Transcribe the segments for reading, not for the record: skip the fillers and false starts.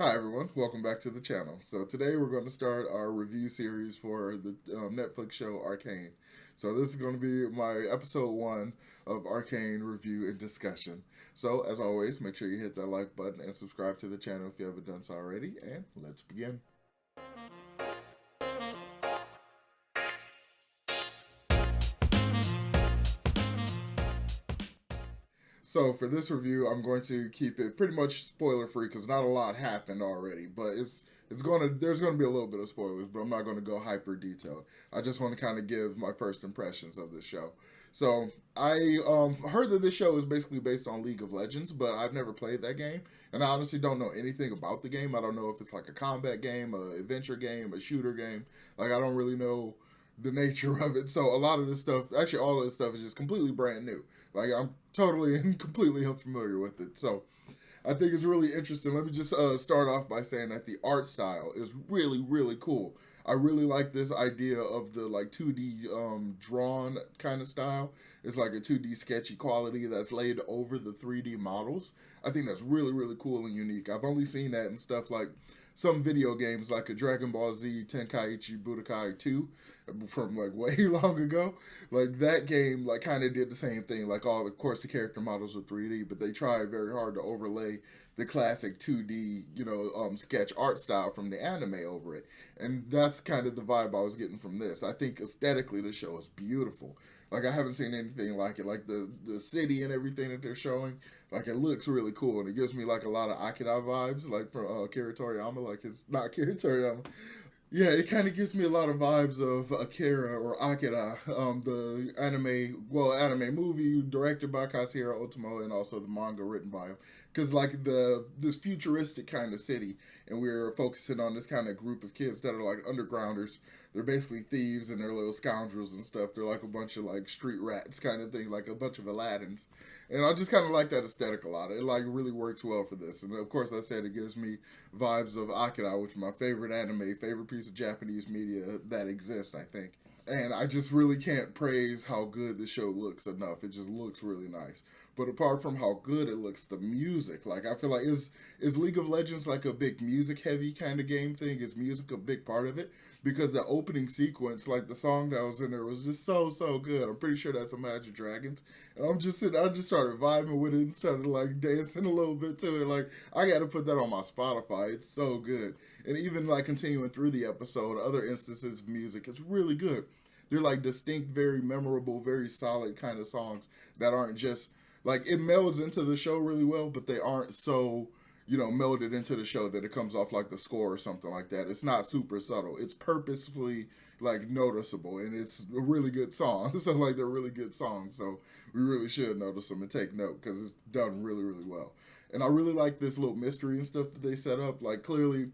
Hi everyone, welcome back to the channel. So today we're going to start our review series for the Netflix show Arcane. So this is going to be my episode 1 of Arcane review and discussion. So as always, make sure you hit that like button and subscribe to the channel if you haven't done so already, and let's begin. So for this review, I'm going to keep it pretty much spoiler free because not a lot happened already. But it's going to there's going to be a little bit of spoilers, but I'm not going to go hyper detailed. I just want to kind of give my first impressions of the show. So I heard that this show is basically based on League of Legends, but I've never played that game, and I honestly don't know anything about the game. I don't know if it's like a combat game, a adventure game, a shooter game. Like I don't really know the nature of it. So a lot of this stuff, actually all of this stuff is just completely brand new. Like I'm totally and completely unfamiliar with it. So I think it's really interesting. Let me just start off by saying that the art style is really, really cool. I really like this idea of the like 2D drawn kind of style. It's like a 2D sketchy quality that's laid over the 3D models. I think that's really, really cool and unique. I've only seen that in stuff like some video games like a Dragon Ball Z Tenkaichi Budokai 2 from like way long ago. Like that game like kind of did the same thing. Like all of course the character models are 3D, but they tried very hard to overlay the classic 2D, sketch art style from the anime over it. And that's kind of the vibe I was getting from this. I think aesthetically the show is beautiful. Like I haven't seen anything like it. Like the city and everything that they're showing, like it looks really cool, and it gives me like a lot of Akira vibes, like from Akira Toriyama. Like it's not Akira Toriyama. Yeah, it kind of gives me a lot of vibes of Akira or Akira, the anime movie directed by Kazuhiro Otomo, and also the manga written by him. Because like this futuristic kind of city, and we're focusing on this kind of group of kids that are like undergrounders. They're basically thieves and they're little scoundrels and stuff. They're like a bunch of like street rats kind of thing, like a bunch of Aladdins. And I just kind of like that aesthetic a lot. It like really works well for this. And of course, I said it gives me vibes of Akira, which is my favorite anime, favorite piece of Japanese media that exists, I think. And I just really can't praise how good the show looks enough. It just looks really nice. But apart from how good it looks, the music, like I feel like is League of Legends like a big music heavy kind of game thing? Is music a big part of it? Because the opening sequence, like the song that was in there, was just so good. I'm pretty sure that's Imagine Dragons, and I just started vibing with it and started like dancing a little bit to it. Like I got to put that on my Spotify. It's so good, and even like continuing through the episode, other instances of music, it's really good. They're like distinct, very memorable, very solid kind of songs that aren't just like it melds into the show really well, but they aren't so melded into the show that it comes off like the score or something like that. It's not super subtle. It's purposefully like noticeable, and it's a really good song. So like they're really good songs. So we really should notice them and take note because it's done really really well. And I really like this little mystery and stuff that they set up. Like clearly,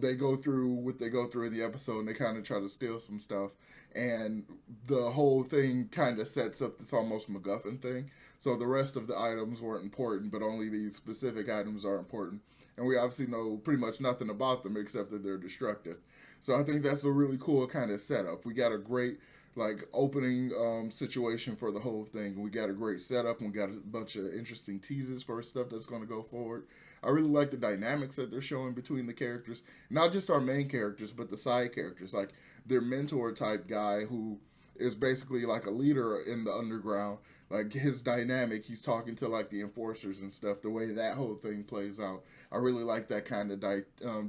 they go through what they go through in the episode, and they kind of try to steal some stuff, and the whole thing kind of sets up this almost MacGuffin thing. So the rest of the items weren't important, but only these specific items are important. And we obviously know pretty much nothing about them except that they're destructive. So I think that's a really cool kind of setup. We got a great like opening situation for the whole thing. We got a great setup, and we got a bunch of interesting teases for stuff that's going to go forward. I really like the dynamics that they're showing between the characters, not just our main characters, but the side characters. Like their mentor type guy who is basically like a leader in the underground. Like his dynamic, he's talking to like the enforcers and stuff. The way that whole thing plays out, I really like that kind of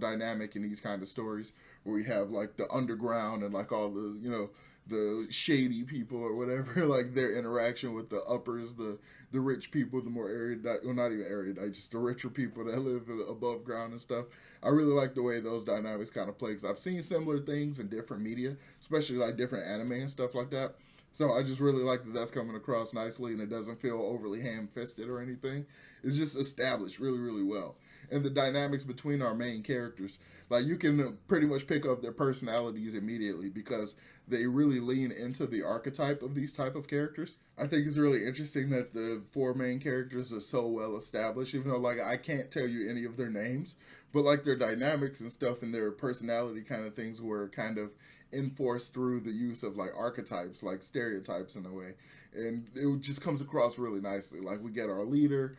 dynamic in these kind of stories where we have like the underground and like all the the shady people or whatever, like their interaction with the uppers, the rich people, the more erudite, well, not even erudite, just the richer people that live above ground and stuff. I really like the way those dynamics kind of play because I've seen similar things in different media, especially like different anime and stuff like that. So I just really like that that's coming across nicely and it doesn't feel overly ham fisted or anything. It's just established really, really well. And the dynamics between our main characters, like you can pretty much pick up their personalities immediately because they really lean into the archetype of these type of characters. I think it's really interesting that the four main characters are so well established, even though like I can't tell you any of their names, but like their dynamics and stuff and their personality kind of things were kind of enforced through the use of like archetypes, like stereotypes in a way, and it just comes across really nicely. Like we get our leader.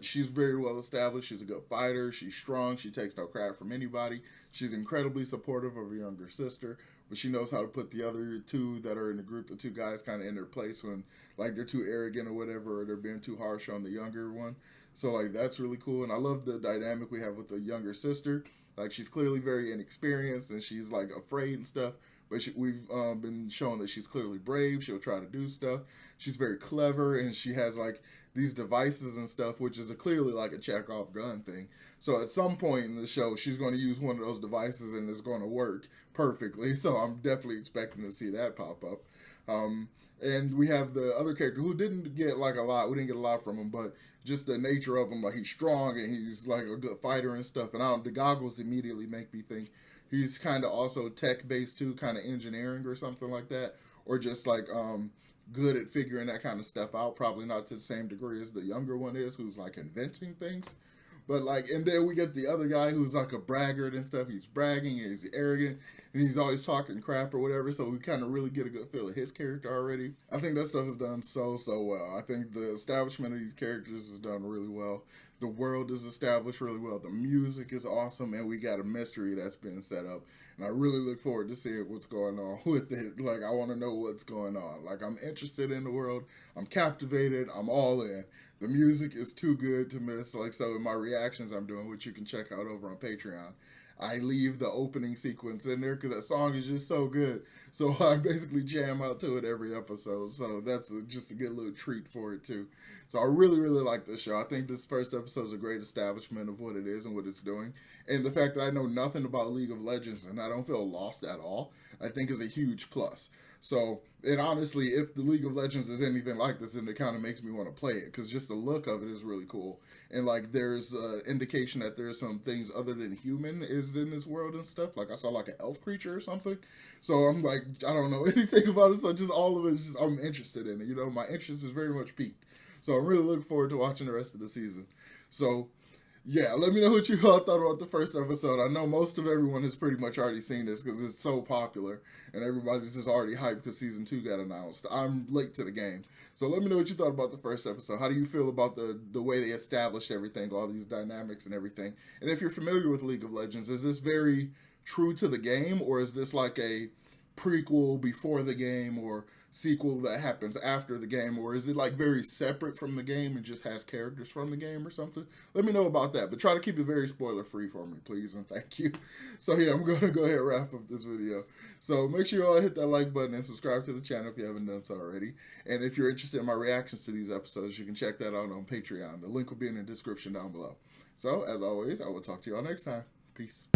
She's very well established. She's a good fighter. She's strong. She takes no crap from anybody. She's incredibly supportive of her younger sister, but she knows how to put the other two that are in the group, the two guys, kind of in their place when like they're too arrogant or whatever, or they're being too harsh on the younger one. So like that's really cool, and I love the dynamic we have with the younger sister. Like she's clearly very inexperienced and she's like afraid and stuff, but we've been shown that she's clearly brave. She'll try to do stuff. She's very clever, and she has like these devices and stuff, which is clearly like a Chekhov gun thing. So at some point in the show, she's going to use one of those devices and it's going to work perfectly. So I'm definitely expecting to see that pop up. And we have the other character who didn't get like a lot. We didn't get a lot from him, but just the nature of him, like he's strong and he's like a good fighter and stuff. And the goggles immediately make me think he's kind of also tech based too, kind of engineering or something like that, or just like good at figuring that kind of stuff out. Probably not to the same degree as the younger one is, who's like inventing things. But like, and then we get the other guy who's like a braggart and stuff. He's bragging and he's arrogant and he's always talking crap or whatever. So we kind of really get a good feel of his character already. I think that stuff is done so well. I think the establishment of these characters is done really well. The world is established really well. The music is awesome, and we got a mystery that's been set up. And I really look forward to seeing what's going on with it. Like, I want to know what's going on. Like, I'm interested in the world. I'm captivated. I'm all in. The music is too good to miss. Like, so in my reactions I'm doing, which you can check out over on Patreon, I leave the opening sequence in there because that song is just so good. So I basically jam out to it every episode. So that's just a good little treat for it too. So I really, really like this show. I think this first episode is a great establishment of what it is and what it's doing. And the fact that I know nothing about League of Legends and I don't feel lost at all, I think is a huge plus. So, and honestly, if the League of Legends is anything like this, then it kind of makes me want to play it because just the look of it is really cool. And like, there's indication that there's some things other than human is in this world and stuff. Like I saw like an elf creature or something. So I'm like, I don't know anything about it. So just all of it is just, I'm interested in it. You know, my interest is very much piqued. So I'm really looking forward to watching the rest of the season. So yeah, let me know what you all thought about the first episode. I know most of everyone has pretty much already seen this because it's so popular and everybody's just already hyped because season 2 got announced. I'm late to the game. So let me know what you thought about the first episode. How do you feel about the way they established everything, all these dynamics and everything? And if you're familiar with League of Legends, is this very true to the game, or is this like a prequel before the game or sequel that happens after the game, or is it like very separate from the game and just has characters from the game or something? Let me know about that, but try to keep it very spoiler free for me, please, and thank you. So yeah, I'm going to go ahead and wrap up this video. So make sure you all hit that like button and subscribe to the channel if you haven't done so already. And if you're interested in my reactions to these episodes, you can check that out on Patreon. The link will be in the description down below. So as always, I will talk to you all next time. Peace.